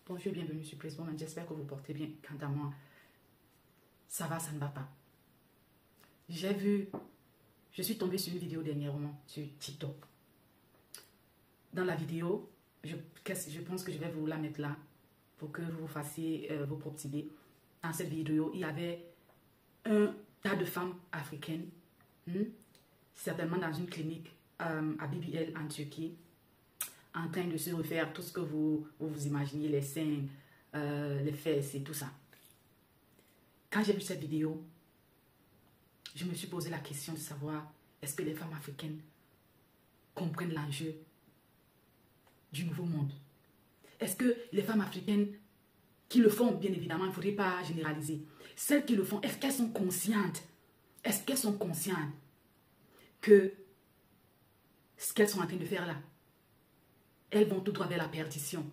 Bonjour, bienvenue sur Place Woman. J'espère que vous portez bien. Quant à moi, ça va, ça ne va pas. Je suis tombée sur une vidéo dernièrement sur TikTok. Dans la vidéo, je pense que je vais vous la mettre là pour que vous fassiez vos propres idées. Dans cette vidéo, il y avait un tas de femmes africaines, certainement dans une clinique à BBL en Turquie, en train de se refaire tout ce que vous imaginez, les seins, les fesses et tout ça. Quand j'ai vu cette vidéo, je me suis posé la question de savoir, est-ce que les femmes africaines comprennent l'enjeu du nouveau monde? Est-ce que les femmes africaines qui le font, bien évidemment, il ne faudrait pas généraliser, celles qui le font, est-ce qu'elles sont conscientes? Est-ce qu'elles sont conscientes que ce qu'elles sont en train de faire là, elles vont tout droit vers la perdition?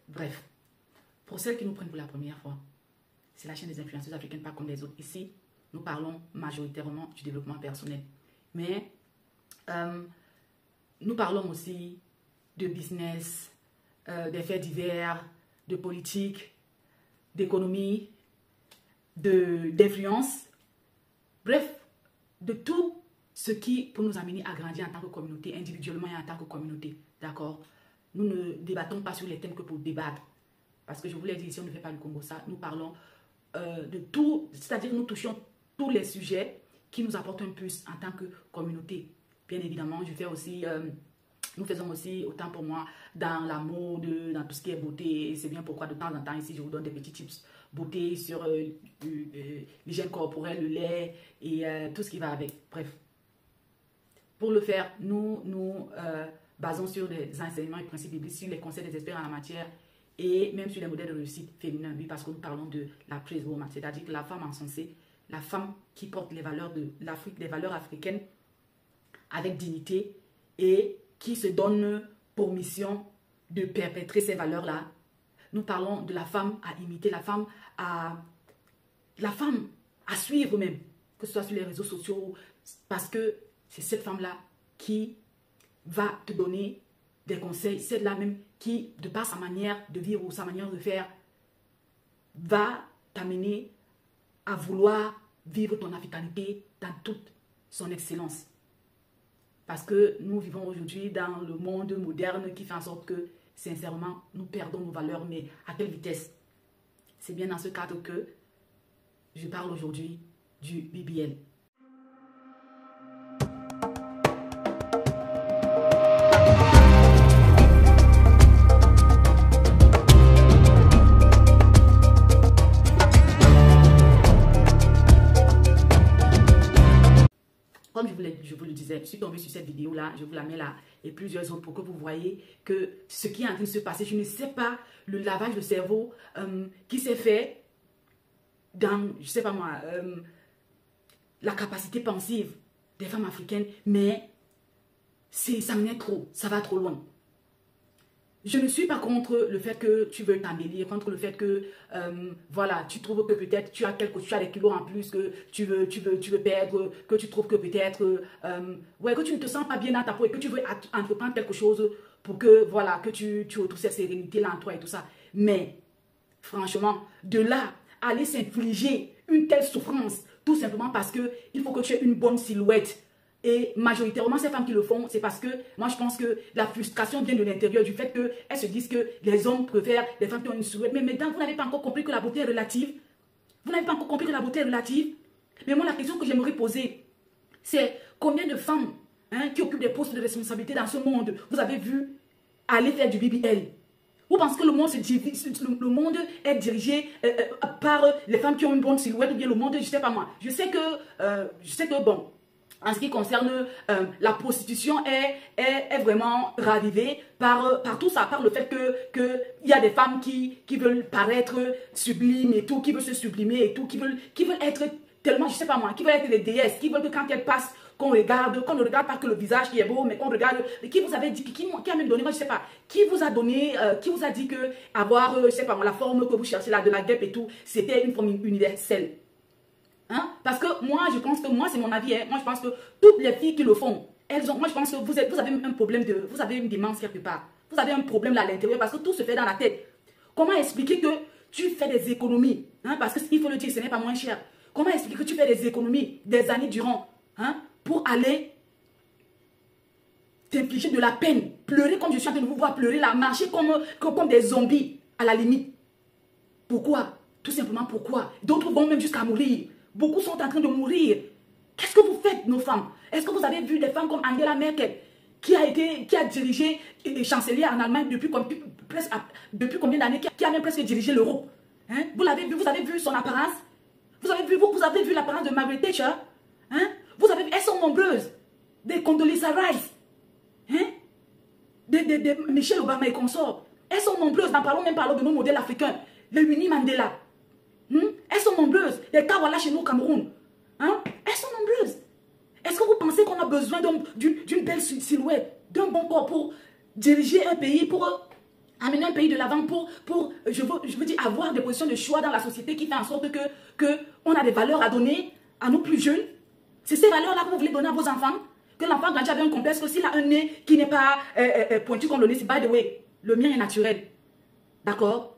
Bref, pour celles qui nous prennent pour la première fois, c'est la chaîne des influenceuses africaines, pas comme les autres. Ici, nous parlons majoritairement du développement personnel. Mais nous parlons aussi de business, des faits divers, de politique, d'économie, d'influence. Bref, de tout ce qui peut nous amener à grandir en tant que communauté, individuellement et en tant que communauté. D'accord? Nous ne débattons pas sur les thèmes que pour débattre. Parce que je vous l'ai dit, ici, on ne fait pas le Congo ça. Nous parlons de tout, c'est-à-dire nous touchons tous les sujets qui nous apportent un plus en tant que communauté. Bien évidemment, nous faisons aussi, autant pour moi, dans la mode, dans tout ce qui est beauté. C'est bien pourquoi de temps en temps, ici, je vous donne des petits tips beauté sur l'hygiène corporelle, le lait et tout ce qui va avec. Bref. Pour le faire, nous basons sur des enseignements et principes bibliques, sur les conseils des experts en la matière et même sur les modèles de réussite féminins, oui, parce que nous parlons de la praise woman, c'est-à-dire que la femme encensée, la femme qui porte les valeurs de l'Afrique, les valeurs africaines avec dignité et qui se donne pour mission de perpétrer ces valeurs-là. Nous parlons de la femme à imiter, la femme à suivre même, que ce soit sur les réseaux sociaux, parce que c'est cette femme-là qui va te donner des conseils, celle-là même qui, de par sa manière de vivre ou sa manière de faire, va t'amener à vouloir vivre ton africanité dans toute son excellence. Parce que nous vivons aujourd'hui dans le monde moderne qui fait en sorte que, sincèrement, nous perdons nos valeurs, mais à quelle vitesse? C'est bien dans ce cadre que je parle aujourd'hui du BBL. Comme je vous le disais, je suis tombée sur cette vidéo-là, je vous la mets là, et plusieurs autres pour que vous voyez que ce qui est en train de se passer, je ne sais pas le lavage de cerveau qui s'est fait dans, je ne sais pas moi, la capacité pensive des femmes africaines, mais ça m'énerve trop, ça va trop loin. Je ne suis pas contre le fait que tu veux t'embellir, contre le fait que, voilà, tu trouves que peut-être tu as des kilos en plus que tu veux perdre, que tu trouves que peut-être, ouais, que tu ne te sens pas bien dans ta peau et que tu veux entreprendre quelque chose pour que, voilà, que tu retrouves cette sérénité-là en toi et tout ça. Mais, franchement, de là, aller s'infliger une telle souffrance, tout simplement parce que il faut que tu aies une bonne silhouette. Et majoritairement, ces femmes qui le font, c'est parce que moi, je pense que la frustration vient de l'intérieur, du fait qu'elles se disent que les hommes préfèrent les femmes qui ont une silhouette. Mais mesdames, vous n'avez pas encore compris que la beauté est relative. Vous n'avez pas encore compris que la beauté est relative. Mais moi, la question que j'aimerais poser, c'est combien de femmes qui occupent des postes de responsabilité dans ce monde, vous avez vu aller faire du BBL? Vous pensez que le monde est dirigé par les femmes qui ont une bonne silhouette, ou bien le monde, je ne sais pas moi. Je sais que bon, en ce qui concerne la prostitution est vraiment ravivée par tout ça, par le fait que y a des femmes qui veulent paraître sublimes et tout, qui veulent se sublimer et tout, qui veulent être tellement, je sais pas moi, qui veulent être des déesses, qui veulent que quand elles passent, qu'on ne regarde pas que le visage qui est beau, mais qu'on regarde, qui vous avait dit, qui a même donné, moi je sais pas, qui vous a dit que avoir, je sais pas moi, la forme que vous cherchez là, de la guêpe et tout, c'était une forme universelle. Hein? Parce que moi, je pense que, moi c'est mon avis, hein, moi je pense que toutes les filles qui le font, elles ont, moi je pense que vous avez un problème vous avez une démence quelque part. Vous avez un problème là à l'intérieur parce que tout se fait dans la tête. Comment expliquer que tu fais des économies, hein, parce qu'il faut le dire, ce n'est pas moins cher. Comment expliquer que tu fais des économies des années durant, hein, pour aller t'infliger de la peine, pleurer comme je suis en train de vous voir pleurer là, marcher comme des zombies à la limite. Pourquoi? Tout simplement pourquoi? D'autres vont même jusqu'à mourir. Beaucoup sont en train de mourir. Qu'est-ce que vous faites, nos femmes? Est-ce que vous avez vu des femmes comme Angela Merkel, qui a dirigé les chanceliers en Allemagne depuis combien d'années, qui a même presque dirigé l'Europe? Hein? Vous avez vu son apparence? Vous avez vu l'apparence de Margaret Thatcher? Hein? Elles sont nombreuses. Des Condoleezza Rice, hein? Des Michelle Obama et consorts. Elles sont nombreuses. N'en parlons même pas de nos modèles africains. Les Winnie Mandela. Elles sont nombreuses. Les Kawala chez nous au Cameroun. Hein? Elles sont nombreuses. Est-ce que vous pensez qu'on a besoin d'une belle silhouette, d'un bon corps pour diriger un pays, pour amener un pays de l'avant, je veux dire, avoir des positions de choix dans la société qui fait en sorte que on a des valeurs à donner à nos plus jeunes? C'est ces valeurs-là que vous voulez donner à vos enfants? Que l'enfant grandit avec un complexe, que s'il a un nez qui n'est pas pointu comme le nez, c'est by the way, le mien est naturel. D'accord?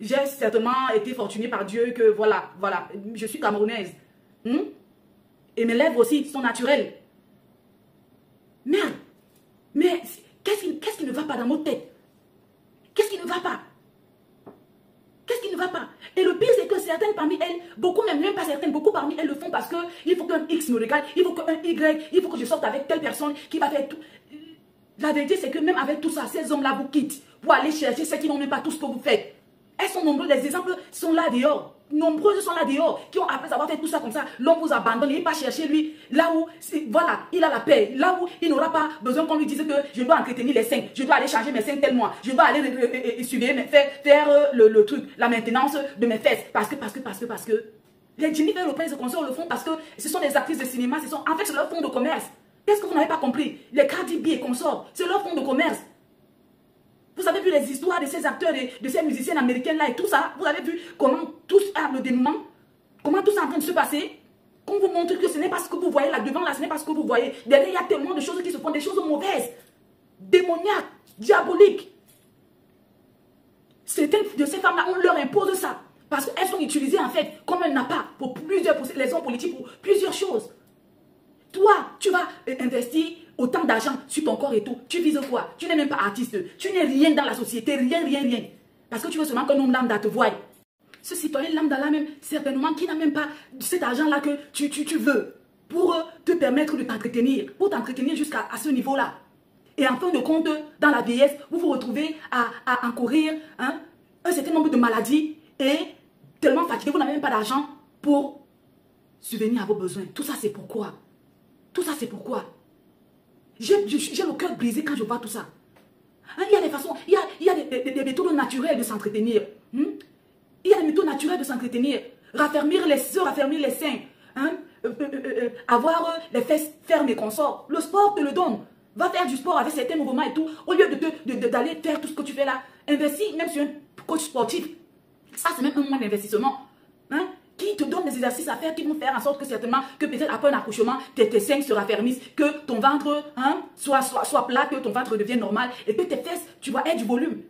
J'ai certainement été fortunée par Dieu que voilà, je suis camerounaise. Et mes lèvres aussi sont naturelles. Merde. Mais qu'est-ce qui ne va pas dans notre tête? Qu'est-ce qui ne va pas? Qu'est-ce qui ne va pas? Et le pire, c'est que certaines parmi elles, beaucoup même pas certaines, beaucoup parmi elles le font parce qu'il faut qu'un X me regarde, il faut qu'un Y, il faut que je sorte avec telle personne qui va faire tout. La vérité, c'est que même avec tout ça, ces hommes-là vous quittent pour aller chercher ceux qui n'ont même pas tout ce que vous faites. Elles sont nombreuses, les exemples sont là dehors. Nombreuses sont là dehors, qui ont, après avoir fait tout ça comme ça, l'homme vous abandonne, il n'est pas chercher lui, là où, voilà, il a la paix, là où il n'aura pas besoin qu'on lui dise que je dois entretenir les seins, je dois aller changer mes seins tel mois, je dois aller faire le truc, la maintenance de mes fesses, parce que, les Jennifer Lopez et consorts le font parce que ce sont des actrices de cinéma, en fait c'est leur fonds de commerce. Qu'est-ce que vous n'avez pas compris? Les Cardi B et consorts, c'est leur fonds de commerce. Vous avez vu les histoires de ces acteurs, de ces musiciennes américaines-là et tout ça. Vous avez vu comment tout a le dénouement, comment tout ça est en train de se passer. Qu'on vous montre que ce n'est pas ce que vous voyez là devant, là, ce n'est pas ce que vous voyez. Derrière, il y a tellement de choses qui se font, des choses mauvaises, démoniaques, diaboliques. Certaines de ces femmes-là, on leur impose ça. Parce qu'elles sont utilisées en fait comme un appât pour les hommes politiques, pour plusieurs choses. Toi, tu vas investir autant d'argent sur ton corps et tout. Tu vises quoi? Tu n'es même pas artiste. Tu n'es rien dans la société. Rien. Parce que tu veux seulement qu'un homme lambda te voie. Ce citoyen lambda là même, certainement, qui n'a même pas cet argent-là que tu veux pour te permettre de t'entretenir. Pour t'entretenir jusqu'à ce niveau-là. Et en fin de compte, dans la vieillesse, vous vous retrouvez à encourir un certain nombre de maladies et tellement fatigué, vous n'avez même pas d'argent pour subvenir à vos besoins. Tout ça, c'est pourquoi? Tout ça, c'est pourquoi? J'ai le cœur brisé quand je vois tout ça. Hein, il y a des façons, il y a des méthodes naturelles de s'entretenir. Il y a des méthodes naturelles de s'entretenir. Raffermir les seins. Hein, avoir les fesses fermes et consorts. Le sport te le donne. Va faire du sport avec certains mouvements et tout. Au lieu d'aller faire tout ce que tu fais là, investis même sur un coach sportif. Ça, c'est même un moyen d'investissement. Hein? Qui te donne des exercices à faire qui vont faire en sorte que certainement, que peut-être après un accouchement, tes seins se raffermissent, que ton ventre soit plat, que ton ventre devienne normal et que tes fesses, tu vois, aient du volume.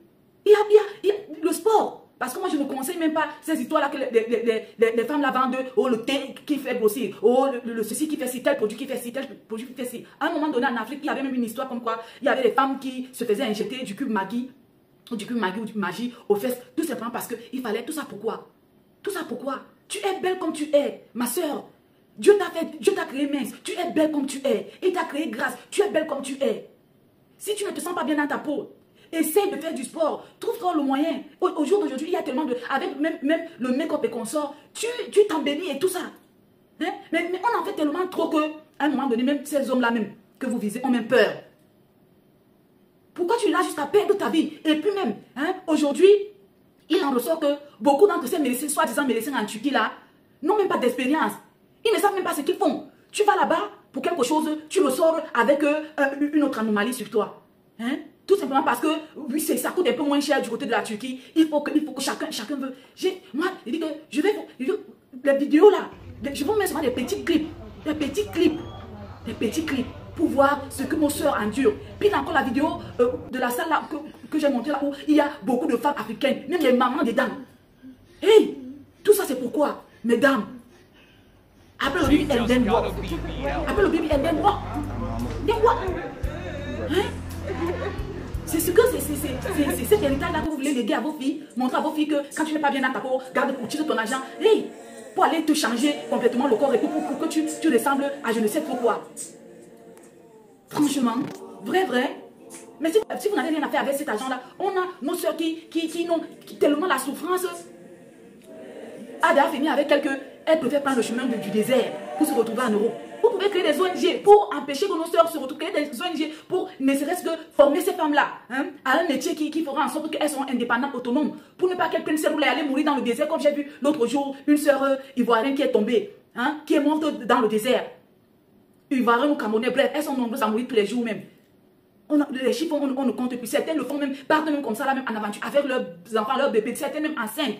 Il y a le sport. Parce que moi, je ne conseille même pas ces histoires-là que les femmes la vendent. Oh, le thé qui fait grossir. Oh, le ceci qui fait ci, tel produit qui fait ci, tel produit qui fait ci. À un moment donné, en Afrique, il y avait même une histoire comme quoi il y avait des femmes qui se faisaient injecter du cube Maggi, ou du magie aux fesses, tout simplement parce qu'il fallait tout ça pourquoi? Tout ça pourquoi? Tu es belle comme tu es, ma soeur. Dieu t'a créé mince. Tu es belle comme tu es. Il t'a créé grasse. Tu es belle comme tu es. Si tu ne te sens pas bien dans ta peau, essaye de faire du sport. Trouve-toi le moyen. Au jour d'aujourd'hui, il y a tellement de... Avec même le make-up et consorts, tu t'embellis et tout ça. Hein? Mais on en fait tellement trop qu'à un moment donné, même ces hommes-là même que vous visez ont même peur. Pourquoi tu l'as jusqu'à perdre ta vie? Et puis même, hein, aujourd'hui, il en ressort que beaucoup d'entre ces médecins, soi-disant médecins en Turquie là, n'ont même pas d'expérience. Ils ne savent même pas ce qu'ils font. Tu vas là-bas pour quelque chose, tu ressors avec une autre anomalie sur toi. Hein? Tout simplement parce que, oui, ça coûte un peu moins cher du côté de la Turquie. Il faut que chacun veut. Moi, je dis que les vidéos là, je vous mets seulement des petits clips. Des petits clips. pour voir ce que nos soeurs endurent. Puis encore la vidéo de la salle là, que j'ai montrée là où il y a beaucoup de femmes africaines, même les mamans des dames. Hey, tout ça c'est pourquoi, mesdames, après le baby and then what? Après le baby and then what? Then what? Hein? C'est ce que c'est cet héritage-là que vous voulez léguer à vos filles, montrer à vos filles que quand tu n'es pas bien dans ta peau, garde pour tirer ton argent. Hey, pour aller te changer complètement le corps et pour que tu ressembles à je ne sais trop quoi. Franchement, vrai. Mais si vous n'avez rien à faire avec cet argent-là, on a nos soeurs qui n'ont tellement la souffrance. Ada a fini avec elle préfère prendre le chemin du désert pour se retrouver en Europe. Vous pouvez créer des ONG pour empêcher que nos soeurs se retrouvent, créer des ONG pour ne serait-ce que former ces femmes-là à un métier qui fera en sorte qu'elles soient indépendantes, autonomes, pour ne pas qu'elles prennent celle où elle aller mourir dans le désert, comme j'ai vu l'autre jour, une soeur ivoirienne qui est tombée, qui est morte dans le désert. Ivoirienne ou Camerounais, bref, elles sont nombreuses à mourir tous les jours même. Les chiffres, on ne compte plus. Certaines le font même, partent même comme ça, là, même en aventure, avec leurs enfants, leurs bébés, certaines même enceintes.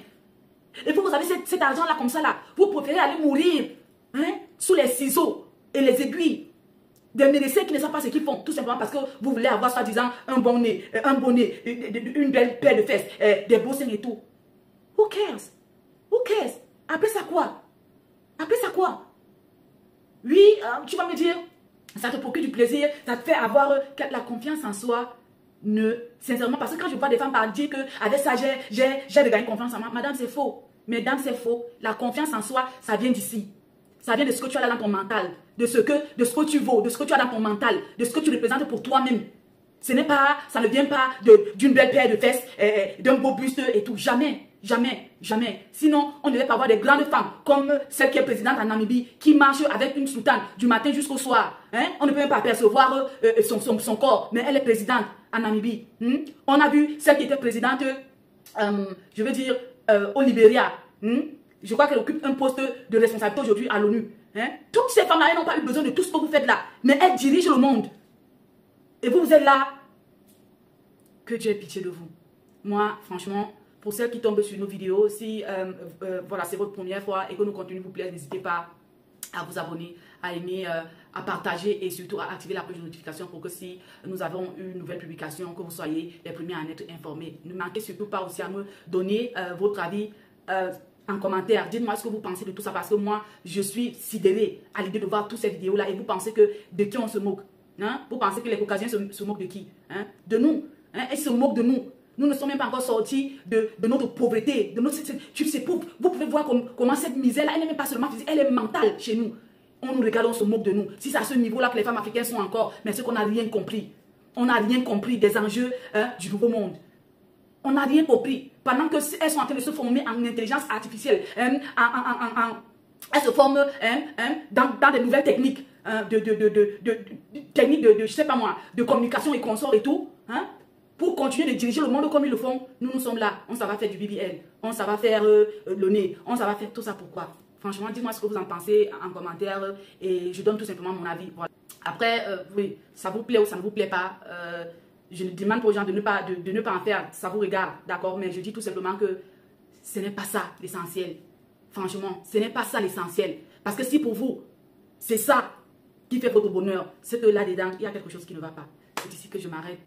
Et vous avez cet argent-là comme ça, là, vous préférez aller mourir sous les ciseaux et les aiguilles des médecins qui ne savent pas ce qu'ils font, tout simplement parce que vous voulez avoir, soi-disant, un bonnet, une belle paire de fesses, des beaux seins et tout. Who cares? Who cares? Après ça quoi? Après ça quoi? Oui, tu vas me dire, ça te procure du plaisir, ça te fait avoir la confiance en soi. Sincèrement, parce que quand je vois des femmes dire qu'avec ça, j'ai gagné confiance en moi, madame, c'est faux. Mesdames, c'est faux. La confiance en soi, ça vient d'ici. Ça vient de ce que tu as là dans ton mental, de ce que tu vaux, de ce que tu as dans ton mental, de ce que tu représentes pour toi-même. Ça ne vient pas d'une belle paire de fesses, d'un beau buste et tout. Jamais, jamais, jamais. Sinon, on ne devait pas avoir des grandes femmes comme celle qui est présidente en Namibie, qui marche avec une soutane du matin jusqu'au soir. On ne peut même pas percevoir son corps, mais elle est présidente en Namibie. On a vu celle qui était présidente, je veux dire, au Libéria. Je crois qu'elle occupe un poste de responsabilité aujourd'hui à l'ONU. Toutes ces femmes-là, elles n'ont pas eu besoin de tout ce que vous faites là. Mais elles dirigent le monde. Et vous êtes là. Que Dieu ait pitié de vous. Moi, franchement, pour celles qui tombent sur nos vidéos, si voilà, c'est votre première fois et que nos contenus vous plaisent, n'hésitez pas à vous abonner, à aimer, à partager et surtout à activer la cloche de notification pour que si nous avons une nouvelle publication, que vous soyez les premiers à en être informés. Ne manquez surtout pas aussi à me donner votre avis en commentaire. Dites-moi ce que vous pensez de tout ça parce que moi, je suis sidérée à l'idée de voir toutes ces vidéos-là et vous pensez que de qui on se moque? Vous pensez que les Caucasiens se moquent de qui? De nous. Ils se moquent de nous. Nous ne sommes même pas encore sortis de notre pauvreté. Vous pouvez voir comment cette misère-là, elle n'est même pas seulement physique, elle est mentale chez nous. On nous regarde, on se moque de nous. Si c'est à ce niveau-là que les femmes africaines sont encore, mais c'est qu'on n'a rien compris. On n'a rien compris des enjeux du nouveau monde. On n'a rien compris. Pendant qu'elles sont en train de se former en intelligence artificielle, elles se forment dans des nouvelles techniques, je sais pas moi, de communication et consorts et tout, pour continuer de diriger le monde comme ils le font. Nous sommes là, on s'en va faire du BBL, on s'en va faire le nez, on s'en va faire tout ça pourquoi? Franchement, dites-moi ce que vous en pensez en commentaire et je donne tout simplement mon avis. Voilà. Après, oui, ça vous plaît ou ça ne vous plaît pas, je ne demande pas aux gens de ne pas en faire, ça vous regarde, d'accord, mais je dis tout simplement que ce n'est pas ça l'essentiel. Franchement, ce n'est pas ça l'essentiel. Parce que si pour vous, c'est ça qui fait votre bonheur, c'est que là-dedans, il y a quelque chose qui ne va pas. C'est ici que je m'arrête.